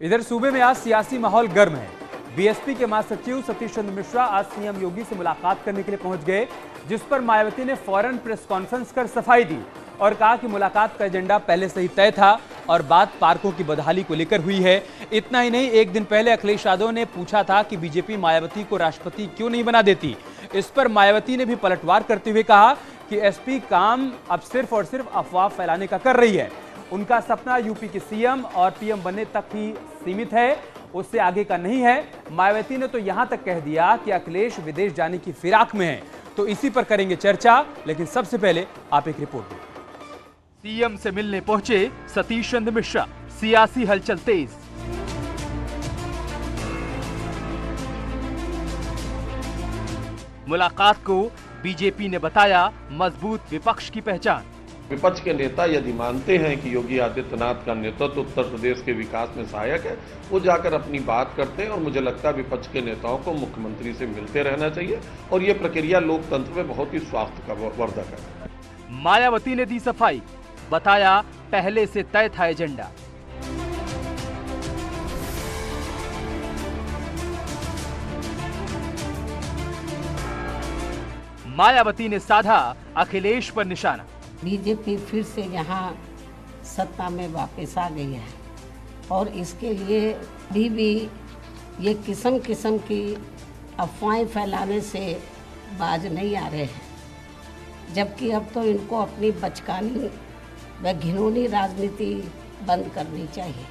इधर सूबे में आज सियासी माहौल गर्म है। बीएसपी के महासचिव सतीश चंद्र मिश्रा आज सीएम योगी से मुलाकात करने के लिए पहुंच गए, जिस पर मायावती ने फौरन प्रेस कॉन्फ्रेंस कर सफाई दी और कहा कि मुलाकात का एजेंडा पहले से ही तय था और बात पार्कों की बदहाली को लेकर हुई है। इतना ही नहीं, एक दिन पहले अखिलेश यादव ने पूछा था कि बीजेपी मायावती को राष्ट्रपति क्यों नहीं बना देती। इस पर मायावती ने भी पलटवार करते हुए कहा कि एसपी काम अब सिर्फ और सिर्फ अफवाह फैलाने का कर रही है। उनका सपना यूपी के सीएम और पीएम बनने तक ही सीमित है, उससे आगे का नहीं है। मायावती ने तो यहां तक कह दिया कि अखिलेश विदेश जाने की फिराक में है। तो इसी पर करेंगे चर्चा, लेकिन सबसे पहले आप एक रिपोर्ट दें। सीएम से मिलने पहुंचे सतीश चंद्र मिश्रा, सियासी हलचल तेज। मुलाकात को बीजेपी ने बताया मजबूत विपक्ष की पहचान। विपक्ष के नेता यदि मानते हैं कि योगी आदित्यनाथ का नेतृत्व उत्तर प्रदेश के विकास में सहायक है, वो जाकर अपनी बात करते हैं और मुझे लगता है विपक्ष के नेताओं को मुख्यमंत्री से मिलते रहना चाहिए और ये प्रक्रिया लोकतंत्र में बहुत ही स्वास्थ्य का वर्धक है। मायावती ने दी सफाई, बताया पहले से तय था एजेंडा। मायावती ने साधा अखिलेश पर निशाना। बीजेपी फिर से यहाँ सत्ता में वापस आ गई है और इसके लिए भी ये किस्म किस्म की अफवाहें फैलाने से बाज नहीं आ रहे हैं, जबकि अब तो इनको अपनी बचकानी व घिनौनी राजनीति बंद करनी चाहिए।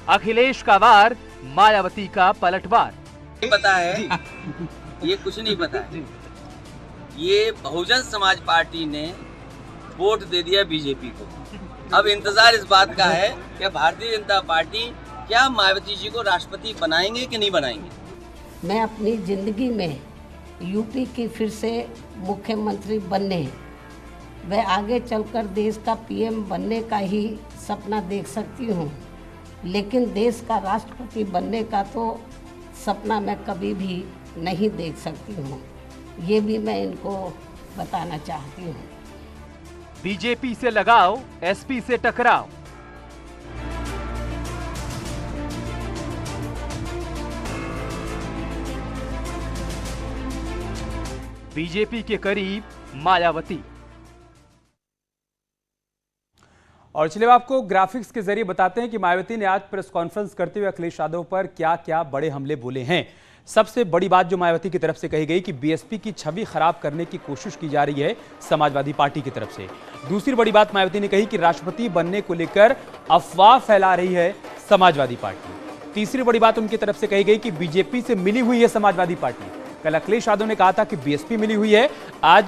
अखिलेश का वार, मायावती का पलटवार। पता है ये कुछ नहीं पता है। ये बहुजन समाज पार्टी ने वोट दे दिया बीजेपी को। अब इंतजार इस बात का है कि भारतीय जनता पार्टी क्या मायावती जी को राष्ट्रपति बनाएंगे कि नहीं बनाएंगे। मैं अपनी जिंदगी में यूपी की फिर से मुख्यमंत्री बनने व आगे चलकर देश का पीएम बनने का ही सपना देख सकती हूँ, लेकिन देश का राष्ट्रपति बनने का तो सपना मैं कभी भी नहीं देख सकती हूँ। ये भी मैं इनको बताना चाहती हूँ। बीजेपी से लगाओ, एसपी से टकराओ। बीजेपी के करीब मायावती। और चलिए आपको ग्राफिक्स के जरिए बताते हैं कि मायावती ने आज प्रेस कॉन्फ्रेंस करते हुए अखिलेश यादव पर क्या क्या बड़े हमले बोले हैं। सबसे बड़ी बात जो मायावती की तरफ से कही गई कि बीएसपी की छवि खराब करने की कोशिश की जा रही है समाजवादी पार्टी की तरफ से। दूसरी बड़ी बात मायावती ने कही कि राष्ट्रपति बनने को लेकर अफवाह फैला रही है समाजवादी पार्टी। तीसरी बड़ी बात उनकी तरफ से कही गई कि बीजेपी से मिली हुई है समाजवादी पार्टी। कल अखिलेश यादव ने कहा था कि बीएसपी मिली हुई है, आज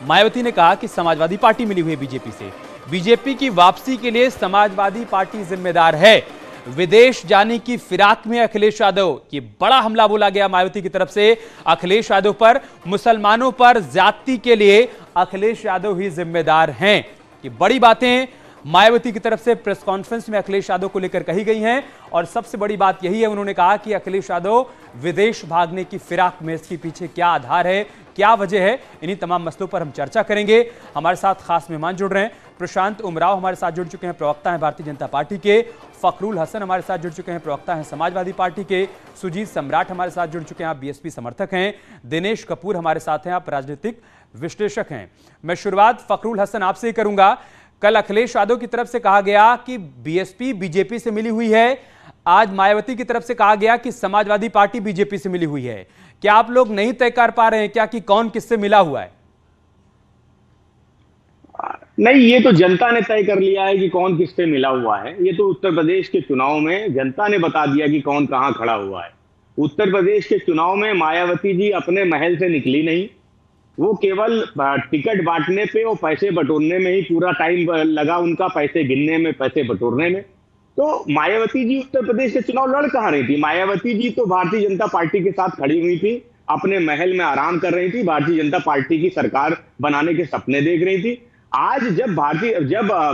मायावती ने कहा कि समाजवादी पार्टी मिली हुई है बीजेपी से। बीजेपी की वापसी के लिए समाजवादी पार्टी जिम्मेदार है। विदेश जाने की फिराक में अखिलेश यादव, ये बड़ा हमला बोला गया मायावती की तरफ से अखिलेश यादव पर। मुसलमानों पर ज्यादती के लिए अखिलेश यादव ही जिम्मेदार हैं। ये बड़ी बातें मायावती की तरफ से प्रेस कॉन्फ्रेंस में अखिलेश यादव को लेकर कही गई हैं और सबसे बड़ी बात यही है, उन्होंने कहा कि अखिलेश यादव विदेश भागने की फिराक में, इसके पीछे क्या आधार है, क्या वजह है, इन्हीं तमाम मसलों पर हम चर्चा करेंगे। हमारे साथ खास मेहमान जुड़ रहे हैं। प्रशांत उमराव हमारे साथ जुड़ चुके हैं, प्रवक्ता हैं भारतीय जनता पार्टी के। फखरुल हसन हमारे साथ जुड़ चुके हैं, प्रवक्ता हैं समाजवादी पार्टी के। सुजीत सम्राट हमारे साथ जुड़ चुके हैं, आप बीएसपी समर्थक हैं। दिनेश कपूर हमारे साथ हैं, आप राजनीतिक विश्लेषक हैं। मैं शुरुआत फखरुल हसन आपसे ही करूंगा। कल अखिलेश यादव की तरफ से कहा गया कि बीएसपी बीजेपी से मिली हुई है, आज मायावती की तरफ से कहा गया कि समाजवादी पार्टी बीजेपी से मिली हुई है। क्या आप लोग नहीं तय कर पा रहे हैं क्या कि कौन किससे मिला हुआ है? नहीं, ये तो जनता ने तय कर लिया है कि कौन किससे मिला हुआ है। ये तो उत्तर प्रदेश के चुनाव में जनता ने बता दिया कि कौन कहां खड़ा हुआ है। उत्तर प्रदेश के चुनाव में मायावती जी अपने महल से निकली नहीं, वो केवल टिकट बांटने पे और पैसे बटोरने में ही पूरा टाइम लगा उनका, पैसे गिनने में, पैसे बटोरने में। तो मायावती जी उत्तर प्रदेश के चुनाव लड़ कहां रही थी? मायावती जी तो भारतीय जनता पार्टी के साथ खड़ी हुई थी, अपने महल में आराम कर रही थी, भारतीय जनता पार्टी की सरकार बनाने के सपने देख रही थी। आज जब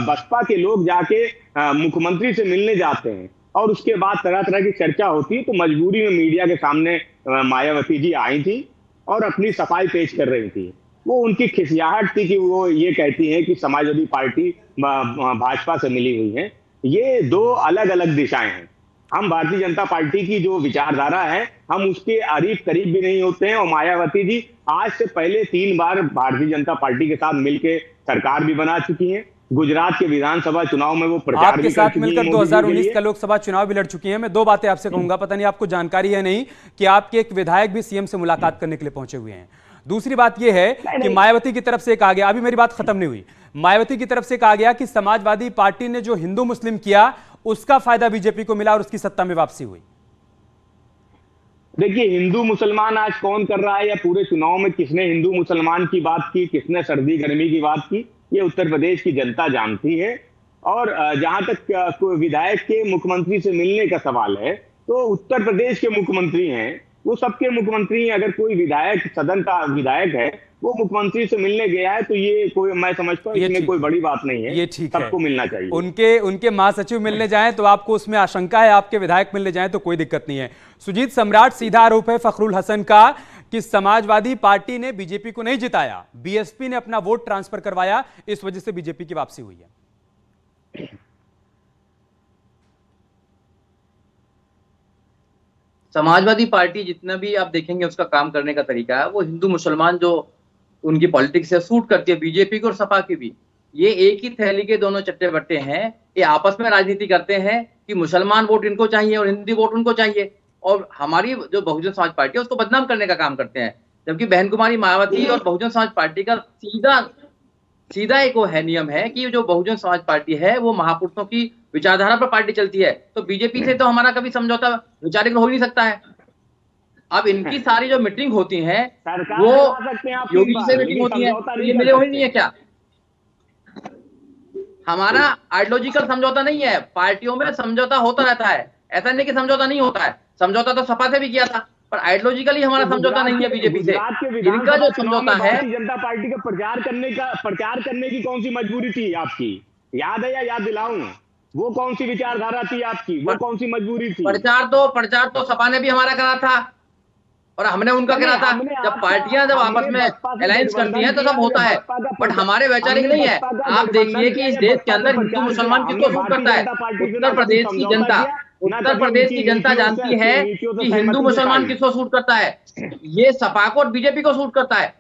बसपा के लोग जाके मुख्यमंत्री से मिलने जाते हैं और उसके बाद तरह तरह की चर्चा होती है, तो मजबूरी में मीडिया के सामने मायावती जी आई थी और अपनी सफाई पेश कर रही थी। वो उनकी खिसियाहट थी कि वो ये कहती हैं कि समाजवादी पार्टी भाजपा से मिली हुई है। ये दो अलग अलग दिशाएं हैं। हम भारतीय जनता पार्टी की जो विचारधारा है हम उसके करीब भी नहीं होते हैं। और मायावती जी आज से पहले 3 बार भारतीय जनता पार्टी के साथ मिलकर सरकार भी बना चुकी हैं। गुजरात के विधानसभा चुनाव में वो प्रचार आपके भी साथ कर चुकी मिलकर हैं। 2019 का लोकसभा चुनाव भी लड़ चुकी हैं। मैं 2 बातें आपसे कहूंगा, पता नहीं आपको जानकारी है नहीं कि आपके एक विधायक भी सीएम से मुलाकात करने के लिए पहुंचे हुए हैं। दूसरी बात यह है कि मायावती की तरफ से कहा गया, अभी मेरी बात खत्म नहीं हुई, मायावती की तरफ से कहा गया कि समाजवादी पार्टी ने जो हिंदू मुस्लिम किया उसका फायदा बीजेपी को मिला और उसकी सत्ता में वापसी हुई। देखिए, हिंदू मुसलमान आज कौन कर रहा है या पूरे चुनाव में किसने हिंदू मुसलमान की बात की, किसने सर्दी गर्मी की बात की, ये उत्तर प्रदेश की जनता जानती है। और जहां तक कोई विधायक के मुख्यमंत्री से मिलने का सवाल है, तो उत्तर प्रदेश के मुख्यमंत्री हैं, वो सबके मुख्यमंत्री हैं। अगर कोई विधायक सदन का विधायक है वो मुख्यमंत्री से मिलने गया है तो ये कोई, मैं समझता हूँ इसमें कोई बड़ी बात नहीं है। ये ठीक है, सबको मिलना चाहिए। उनके महासचिव मिलने जाएं तो आपको उसमें आशंका है, आपके विधायक मिलने जाएं तो कोई दिक्कत नहीं है। सुजीत सम्राट, सीधा आरोप है फखरुल हसन का कि समाजवादी पार्टी ने बीजेपी को नहीं जिताया, बीएसपी ने अपना वोट ट्रांसफर करवाया, इस वजह से बीजेपी की वापसी हुई है। समाजवादी पार्टी जितना भी आप देखेंगे उसका काम करने का तरीका है, वो हिंदू मुसलमान जो उनकी पॉलिटिक्स से सूट करती है, बीजेपी को और सपा की भी। ये एक ही थैली के दोनों चट्टे बट्टे हैं। ये आपस में राजनीति करते हैं कि मुसलमान वोट इनको चाहिए और हिंदी वोट उनको चाहिए, और हमारी जो बहुजन समाज पार्टी है उसको बदनाम करने का काम करते हैं। जबकि बहन कुमारी मायावती और बहुजन समाज पार्टी का सीधा एक वो है नियम है कि जो बहुजन समाज पार्टी है वो महापुरुषों की विचारधारा पर पार्टी चलती है, तो बीजेपी से तो हमारा कभी समझौता वैचारिक हो ही नहीं सकता है। अब इनकी सारी जो मीटिंग होती है वो योगी से मीटिंग होती है, तो ये मिले हुए नहीं है क्या? हमारा आइडियोलॉजिकल समझौता नहीं है, पार्टियों में समझौता होता रहता है, ऐसा नहीं कि समझौता नहीं होता है। समझौता तो सपा से भी किया था, पर आइडियोलॉजिकली हमारा समझौता नहीं है बीजेपी से। इनका जो समझौता है, भारतीय जनता पार्टी का प्रचार करने की कौन सी मजबूरी थी आपकी? याद है या याद दिलाऊं? वो कौन सी विचारधारा थी आपकी? वो कौन सी मजबूरी थी? प्रचार तो सपा ने भी हमारा करा था और हमने उनका करा था। जब पार्टियां जब आपस में अलायंस करती हैं तो सब होता है, बट हमारे वैचारिक नहीं है। आप देखिए कि इस देश के अंदर हिंदू मुसलमान किसको सूट करता है? उत्तर प्रदेश की जनता जानती है कि हिंदू मुसलमान किसको सूट करता है। ये सपा को और बीजेपी को सूट करता है।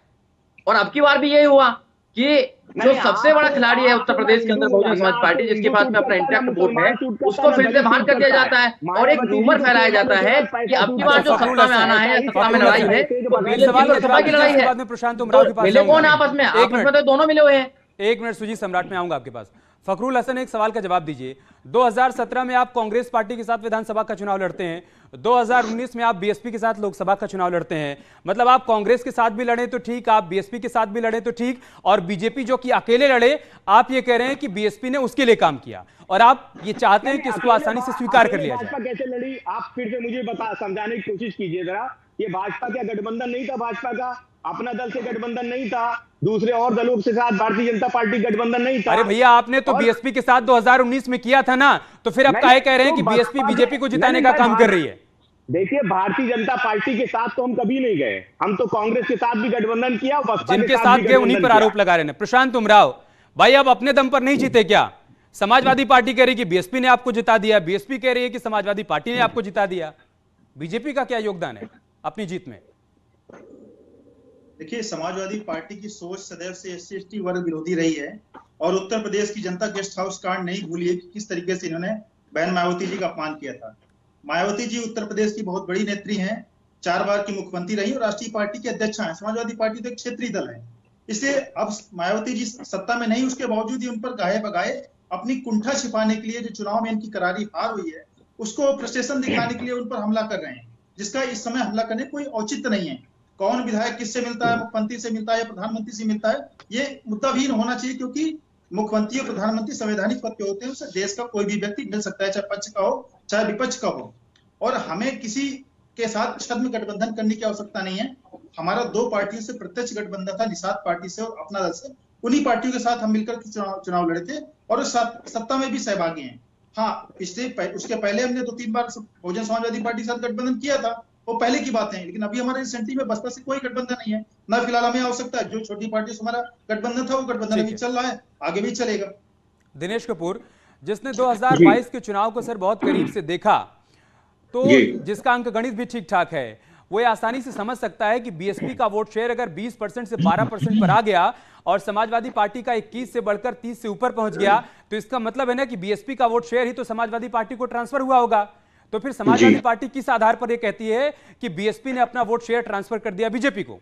और अब की बार भी यही हुआ कि जो सबसे बड़ा खिलाड़ी है उत्तर प्रदेश के अंदर बहुजन समाज पार्टी, जिसके पास में अपना इंटैक्ट वोट है, उसको फिर से बाहर कर दिया जाता है और एक रूमर फैलाया जाता है कि अब की बार जो सत्ता में आना है, सत्ता में लड़ाई है, वो बीजेपी और सपा की लड़ाई है। मिले कौन आपस में? आपस में तो दोनों मिले हुए हैं। एक मिनट सुजीत सम्राट में आऊंगा आपके पास। फखरुल हसन, एक सवाल का जवाब दीजिए। 2017 में आप कांग्रेस पार्टी के साथ विधानसभा का चुनाव लड़ते हैं, 2019 में आप बीएसपी के साथ लोकसभा का चुनाव लड़ते हैं। मतलब आप कांग्रेस के साथ भी लड़े तो ठीक, आप बीएसपी के साथ भी लड़े तो ठीक, और बीजेपी जो कि अकेले लड़े, आप ये कह रहे हैं कि बीएसपी ने उसके लिए काम किया और आप ये चाहते हैं कि इसको आसानी से स्वीकार कर लिया जाए। भाजपा कैसे लड़ी? आप फिर से मुझे समझाने की कोशिश कीजिए जरा। ये भाजपा का गठबंधन नहीं था, भाजपा का अपना दल से गठबंधन नहीं था, दूसरे और दलों के साथ भारतीय जनता पार्टी गठबंधन नहीं था। अरे भैया, आपने तो बीएसपी के साथ 2019 में किया था ना, तो फिर आप काहे कह रहे हैं कि बीएसपी बीजेपी को जिताने का काम कर रही है? देखिए, भारतीय जनता पार्टी के साथ तो हम कभी नहीं गए, हम तो कांग्रेस के साथ भी गठबंधन किया, जिनके साथ गए उन्हीं पर आरोप लगा रहे हैं। प्रशांत उमराव भाई, आप अपने दम पर नहीं जीते क्या? समाजवादी पार्टी कह रही कि बीएसपी ने आपको जिता दिया, बीएसपी कह रही है कि समाजवादी पार्टी ने आपको जिता दिया, बीजेपी का क्या योगदान है अपनी जीत में? देखिए, समाजवादी पार्टी की सोच सदैव से SC/ST वर्ग विरोधी रही है और उत्तर प्रदेश की जनता गेस्ट हाउस कांड नहीं भूली है कि किस तरीके से इन्होंने बहन मायावती जी का अपमान किया था। मायावती जी उत्तर प्रदेश की बहुत बड़ी नेत्री हैं, 4 बार की मुख्यमंत्री रही और राष्ट्रीय पार्टी के अध्यक्ष हैं। समाजवादी पार्टी तो एक क्षेत्रीय दल है, इसलिए अब मायावती जी सत्ता में नहीं, उसके बावजूद ही उन पर गाहे बगाए अपनी कुंठा छिपाने के लिए, जो चुनाव में इनकी करारी हार हुई है उसको फ्रस्ट्रेशन दिखाने के लिए उन पर हमला कर रहे हैं, जिसका इस समय हमला करने कोई औचित्य नहीं है। कौन विधायक किससे मिलता है, मुख्यमंत्री से मिलता है या प्रधानमंत्री से मिलता है, ये मुद्दा भी होना चाहिए, क्योंकि मुख्यमंत्री और प्रधानमंत्री संवैधानिक पद पे होते हैं, उससे देश का कोई भी व्यक्ति मिल सकता है, चाहे पक्ष का हो चाहे विपक्ष का हो। और हमें किसी के साथ छद्म गठबंधन करने की आवश्यकता नहीं है। हमारा 2 पार्टियों से प्रत्यक्ष गठबंधन था, निषाद पार्टी से और अपना दल से। उन्हीं पार्टियों के साथ हम मिलकर चुनाव लड़े थे और सत्ता में भी सहभागी हैं। हाँ, उसके पहले हमने 2-3 बार बहुजन समाजवादी पार्टी के साथ गठबंधन किया था, वो पहले की बात है, लेकिन अभी हमारे रिसेंटली में बसपा से कोई गठबंधन नहीं है, ना फिलहाल हमें आवश्यकता है। जो छोटी पार्टी से हमारा गठबंधन था वो गठबंधन अभी चल रहा है, आगे भी चलेगा। दिनेश कपूर, जिसने 2022 के चुनाव को सर बहुत करीब से देखा, तो जिसका अंक गणित भी ठीक ठाक है वो ये आसानी से समझ सकता है कि बीएसपी का वोट शेयर अगर 20% से 12% पर आ गया और समाजवादी पार्टी का 21 से बढ़कर 30 से ऊपर पहुंच गया, तो इसका मतलब है ना कि बीएसपी का वोट शेयर ही तो समाजवादी पार्टी को ट्रांसफर हुआ होगा। तो फिर समाजवादी पार्टी किस आधार पर यह कहती है कि बीएसपी ने अपना वोट शेयर ट्रांसफर कर दिया बीजेपी को?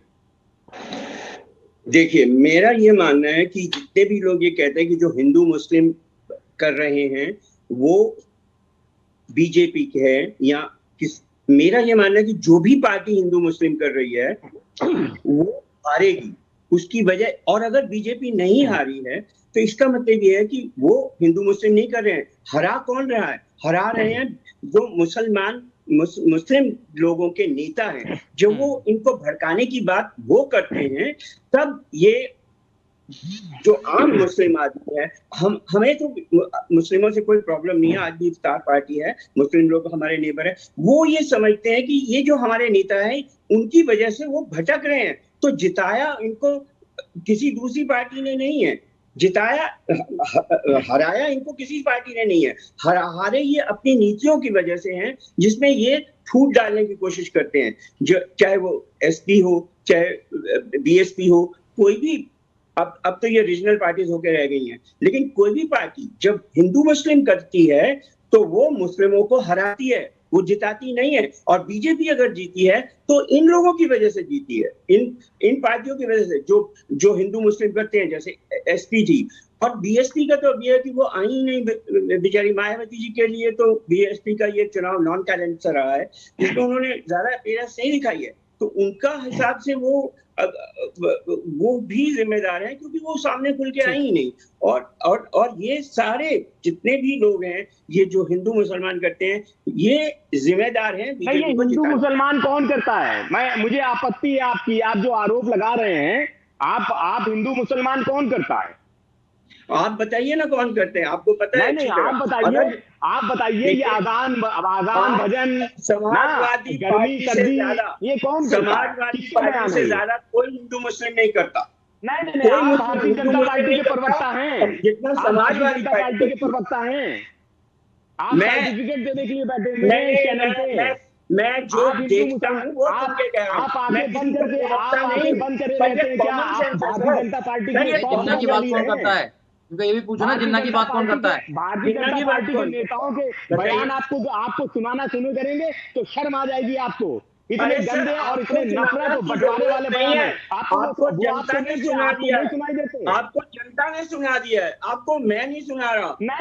देखिए, मेरा ये मानना है कि जितने भी लोग ये कहते हैं कि जो हिंदू मुस्लिम कर रहे हैं वो बीजेपी के हैं या किस, मेरा ये मानना है कि जो भी पार्टी हिंदू मुस्लिम कर रही है वो हारेगी, उसकी वजह। और अगर बीजेपी नहीं हारी है तो इसका मतलब ये है कि वो हिंदू मुस्लिम नहीं कर रहे हैं। हरा कौन रहा है? हरा रहे हैं जो मुस्लिम लोगों के नेता हैं। जब वो इनको भड़काने की बात वो करते हैं तब ये जो आम मुस्लिम आदमी है, हमें तो मुस्लिमों से कोई प्रॉब्लम नहीं है, आज भी इफ्तार पार्टी है, मुस्लिम लोग हमारे नेबर है, वो ये समझते हैं कि ये जो हमारे नेता है उनकी वजह से वो भटक रहे हैं। तो जिताया इनको किसी दूसरी पार्टी ने नहीं है, जिताया हराया इनको किसी पार्टी ने नहीं है, हारे ये अपनी नीतियों की वजह से हैं, जिसमें ये फूट डालने की कोशिश करते हैं। जो चाहे वो एसपी हो, चाहे बीएसपी हो, कोई भी, अब तो ये रीजनल पार्टीज होकर रह गई हैं, लेकिन कोई भी पार्टी जब हिंदू मुस्लिम करती है तो वो मुस्लिमों को हराती है, वो जिताती नहीं है। और बीजेपी अगर जीती है तो इन लोगों की वजह से जीती है, इन पार्टियों की वजह से जो हिंदू मुस्लिम करते हैं, जैसे एसपी थी। और बीएसपी का तो ये है कि वो आई नहीं बेचारी मायावती जी के लिए, तो बीएसपी का ये चुनाव नॉन कैलेंडर रहा है जिसमें उन्होंने ज्यादा पेरस नहीं दिखाई है। तो उनका हिसाब से वो भी जिम्मेदार है क्योंकि वो सामने खुल के आई ही नहीं। और ये सारे जितने भी लोग हैं, ये जो हिंदू मुसलमान करते हैं, ये जिम्मेदार हैं। ये हिंदू मुसलमान कौन करता है? मुझे आपत्ति है आपकी, आप जो आरोप लगा रहे हैं, आप हिंदू मुसलमान कौन करता है? आप बताइए ना कौन करते हैं, आपको पता है? नहीं, आप बताइए ये आगान भजन, समाजवादी गर्मी सर्दी, ये कौन? समाजवादी पार्टी से ज्यादा कोई हिंदू मुस्लिम नहीं करता। नहीं, आप भारतीय जनता पार्टी के प्रवक्ता हैं, जितना समाजवादी पार्टी के प्रवक्ता हैं, आप सर्टिफिकेट देने के लिए बैठे हैं चैनल पे। मैं जो देखता हूँ वो आपके कह रहा हूँ। आप आगे बंद करे रहते हैं क्या? आप भारतीय जनता पार्टी की बात कौन करता है? ये भी पूछो ना, जिन्ना की बात कौन करता है? भारतीय जनता पार्टी के नेताओं के बयान आपको सुनाना शुरू करेंगे तो शर्म आ जाएगी आपको। इतने गंदे और इतने नफरत और बंटवारे वाले बयान है। आपको जनता ने सुना दिया है, आपको जनता ने सुना दिया है, आपको मैं नहीं सुना रहा। नहीं,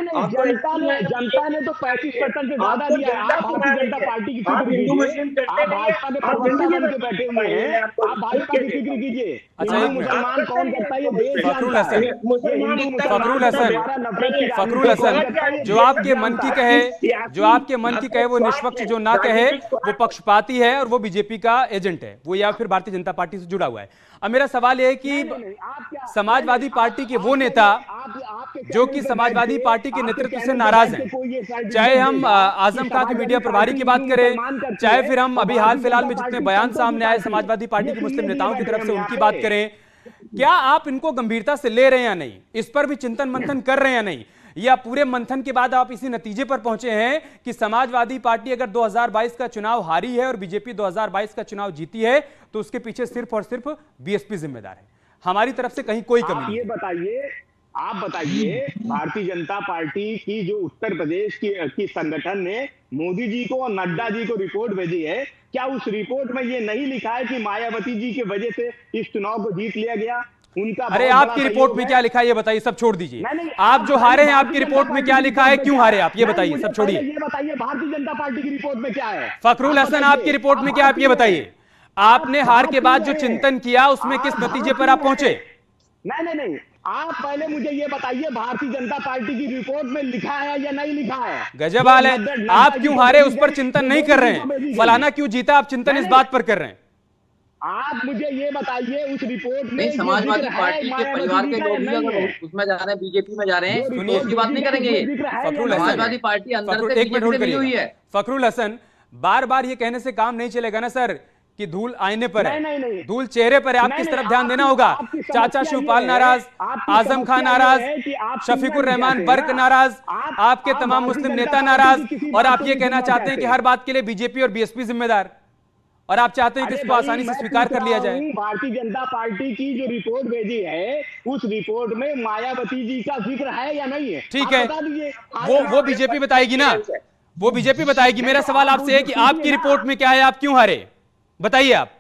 जनता ने तो 35% से ज्यादा दिया है। आप भारतीय जनता पार्टी की फिक्र कीजिए, आप भाजपा के प्रवक्ता बन के बैठे हुए हैं, आप भाजपा की फिक्र कीजिए। अच्छा, मुसलमान कौन करता है? ये देश फखरुल हसन, जो आपके मन की कहे वो निष्पक्ष जो ना कहे वो पक्षपाती है और वो बीजेपी का एजेंट है, वो या फिर भारतीय जनता पार्टी से जुड़ा हुआ है। अब मेरा सवाल यह है कि समाजवादी पार्टी के वो नेता जो कि समाजवादी पार्टी के नेतृत्व से नाराज हैं, चाहे हम आजम खां के मीडिया प्रभारी की बात करें, चाहे फिर हम अभी हाल फिलहाल में जितने बयान सामने आए समाजवादी पार्टी के मुस्लिम नेताओं की तरफ से उनकी बात करें, क्या आप इनको गंभीरता से ले रहे हैं या नहीं? इस पर भी चिंतन मंथन कर रहे हैं या नहीं? या पूरे मंथन के बाद आप इसी नतीजे पर पहुंचे हैं कि समाजवादी पार्टी अगर 2022 का चुनाव हारी है और बीजेपी 2022 का चुनाव जीती है तो उसके पीछे सिर्फ और सिर्फ बीएसपी जिम्मेदार है, हमारी तरफ से कहीं कोई कमी नहीं? आप बताइए भारतीय जनता पार्टी की जो उत्तर प्रदेश की संगठन ने मोदी जी को और नड्डा जी को रिपोर्ट भेजी है, क्या उस रिपोर्ट में ये नहीं लिखा है कि मायावती जी की वजह से इस चुनाव को जीत लिया गया? उनका अरे आपकी रिपोर्ट में क्या लिखा है ये बताइए, सब छोड़ दीजिए। आप जो हारे हैं आपकी रिपोर्ट में क्या लिखा है, क्यों हारे आप, ये बताइए, सब छोड़िए। ये बताइए भारतीय जनता पार्टी की रिपोर्ट में क्या है? फखरुल हसन, आपकी रिपोर्ट में क्या, आप ये बताइए। आपने हार के बाद जो चिंतन किया उसमें किस नतीजे पर आप पहुंचे? नहीं, आप पहले मुझे ये बताइए भारतीय जनता पार्टी की रिपोर्ट में लिखा है या नहीं लिखा है? गजब हाल है, आप क्यों हारे उस पर चिंतन नहीं कर रहे हैं, फलाना क्यों जीता आप चिंतन इस बात पर कर रहे हैं। आप मुझे ये बताइए उस रिपोर्ट में समाजवादी पार्टी के परिवार के लोग भी अगर उसमें जा रहे हैं, बीजेपी में जा रहे हैं, तो उसकी बात नहीं करेंगे। समाजवादी पार्टी अंदर से बीजेपी से मिली हुई है। फखरुल हसन, बार बार ये कहने से काम नहीं चलेगा ना सर कि धूल आईने पर है, नहीं। धूल चेहरे पर है, आप किस तरफ ध्यान देना होगा? चाचा शिवपाल नाराज, आजम खान नाराज, शफीकुर रहमान बर्क नाराज, आपके तमाम मुस्लिम नेता नाराज, और आप ये कहना चाहते हैं कि हर बात के लिए बीजेपी और बीएसपी जिम्मेदार, और आप चाहते हैं कि इसको आसानी से स्वीकार कर लिया जाए। भारतीय जनता पार्टी की जो रिपोर्ट भेजी है, उस रिपोर्ट में मायावती जी का जिक्र है या नहीं है? ठीक है, वो बीजेपी बताएगी ना, वो बीजेपी बताएगी। मेरा सवाल आपसे है कि आपकी रिपोर्ट में क्या है, आप क्यों हारे, बताइए आप।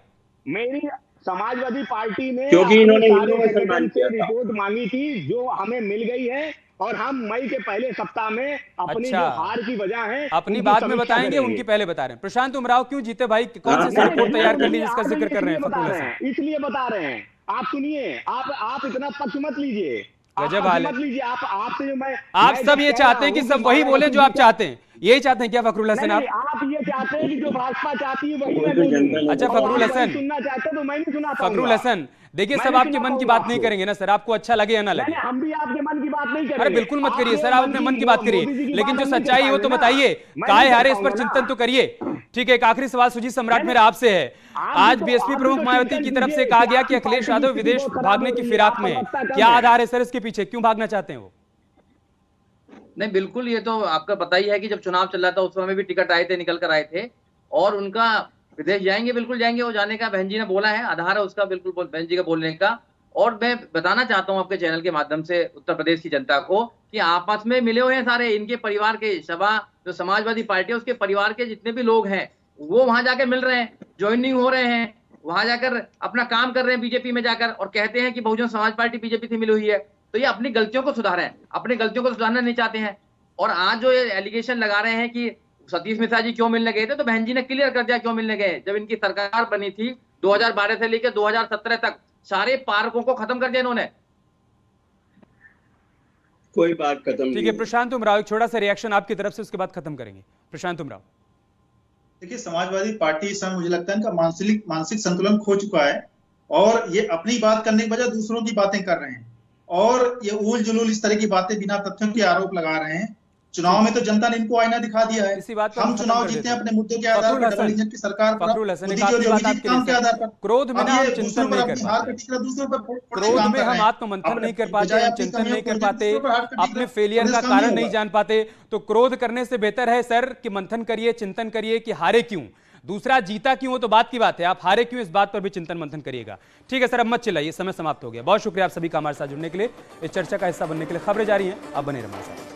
मेरी समाजवादी पार्टी ने क्योंकि इन्होंने हिंदू मुसलमान की रिपोर्ट मांगी थी, जो हमें मिल गई है, और हम मई के पहले सप्ताह में अपनी जो हार की वजह है अपनी बात में बताएंगे, उनकी पहले बता रहे हैं। प्रशांत उमराव क्यों जीते भाई, कौन सी रिपोर्ट तैयार कर ली जिसका जिक्र कर रहे हैं? इसलिए बता रहे हैं, आप सुनिए, आप इतना पक्ष मत लीजिए, गजब हाल है। मत लीजिए। आपसे जो मैं आप सब ये चाहते हैं कि सब वही बोले जो आप चाहते हैं, यही चाहते हैं क्या फखरुल हसन? आप ये चाहते हैं कि जो भाजपा चाहती है वही मैं बोलूं। अच्छा फखरुल हसन, सुनना चाहते तो मैं नहीं सुना पाऊंगा। फखरुल हसन देखिए, सब आपके मन की बात नहीं करेंगे ना सर, आपको अच्छा लगे या ना लगे। हम भी आपके मन की बात नहीं करेंगे। अरे बिल्कुल मत करिए सर, आप अपने मन की बात करिए, लेकिन जो सच्चाई है वो तो बताइए, काहे हारे इस पर चिंतन तो करिए। ठीक है, एक आखिरी सवाल सुजीत सम्राट मेरा आपसे है। आज बीएसपी प्रमुख मायावती की तरफ से कहा गया कि अखिलेश यादव विदेश भागने की फिराक में है, क्या आधार है सर इसके पीछे, क्यों भागना चाहते हैं वो? नहीं बिल्कुल, ये तो आपका पता ही है कि जब चुनाव चल रहा था उस समय भी टिकट आए थे, निकल कर आए थे, और उनका विदेश जाएंगे, बिल्कुल जाएंगे, वो जाने का बहन जी ने बोला है, आधार है उसका बिल्कुल बहन जी का बोलने का। और मैं बताना चाहता हूं आपके चैनल के माध्यम से उत्तर प्रदेश की जनता को कि आपस में मिले हुए हैं सारे, इनके परिवार के सभा जो समाजवादी पार्टी है उसके परिवार के जितने भी लोग हैं वो वहां जाकर मिल रहे हैं, ज्वाइनिंग हो रहे हैं, वहां जाकर अपना काम कर रहे हैं बीजेपी में जाकर, और कहते हैं कि बहुजन समाज पार्टी बीजेपी से मिली हुई है। तो ये अपनी गलतियों को सुधारें, अपनी गलतियों को सुधारना नहीं चाहते हैं। और आज जो ये एलिगेशन लगा रहे हैं कि सतीश मिश्रा जी क्यों मिलने गए थे, तो बहन जी ने क्लियर कर दिया क्यों मिलने गए। जब इनकी सरकार बनी थी 2012 से लेकर 2017 तक सारे पार्कों को खत्म कर दिया इन्होंने, कोई बात खत्म नहीं। ठीक है, प्रशांत उमराव एक छोटा सा रिएक्शन आपकी तरफ से, उसके बाद खत्म करेंगे। प्रशांत उमराव। देखिए, समाजवादी पार्टी इस समय मुझे लगता है इनका मानसिक संतुलन खो चुका है, और ये अपनी बात करने के बजाय दूसरों की बातें कर रहे हैं, और ये ऊल जुलूल इस तरह की बातें बिना तथ्यों के आरोप लगा रहे हैं। चुनाव में तो जनता ने इनको आईना दिखा दिया है, हम चुनाव जीते हैं अपने मुद्दों के आधार पर, डबल इंजन की सरकार पर, काम के आधार पर। क्रोध में हम चिंतन नहीं कर पाते, क्रोध में हम आत्ममंथन नहीं कर पाते, हम चिंतन नहीं कर पाते, अपने फेलियर का कारण नहीं जान पाते। तो क्रोध करने से बेहतर है सर कि मंथन करिए, चिंतन करिए कि हारे क्यों, दूसरा जीता क्यों वो तो बात की बात है, आप हारे क्यों इस बात पर भी चिंतन मंथन करिएगा। ठीक है सर, अब मत चिल्लाइए, समय समाप्त हो गया। बहुत शुक्रिया आप सभी का हमारे साथ जुड़ने के लिए, इस चर्चा का हिस्सा बनने के लिए। खबरें जारी हैं, आप बने रहिए हमारे साथ।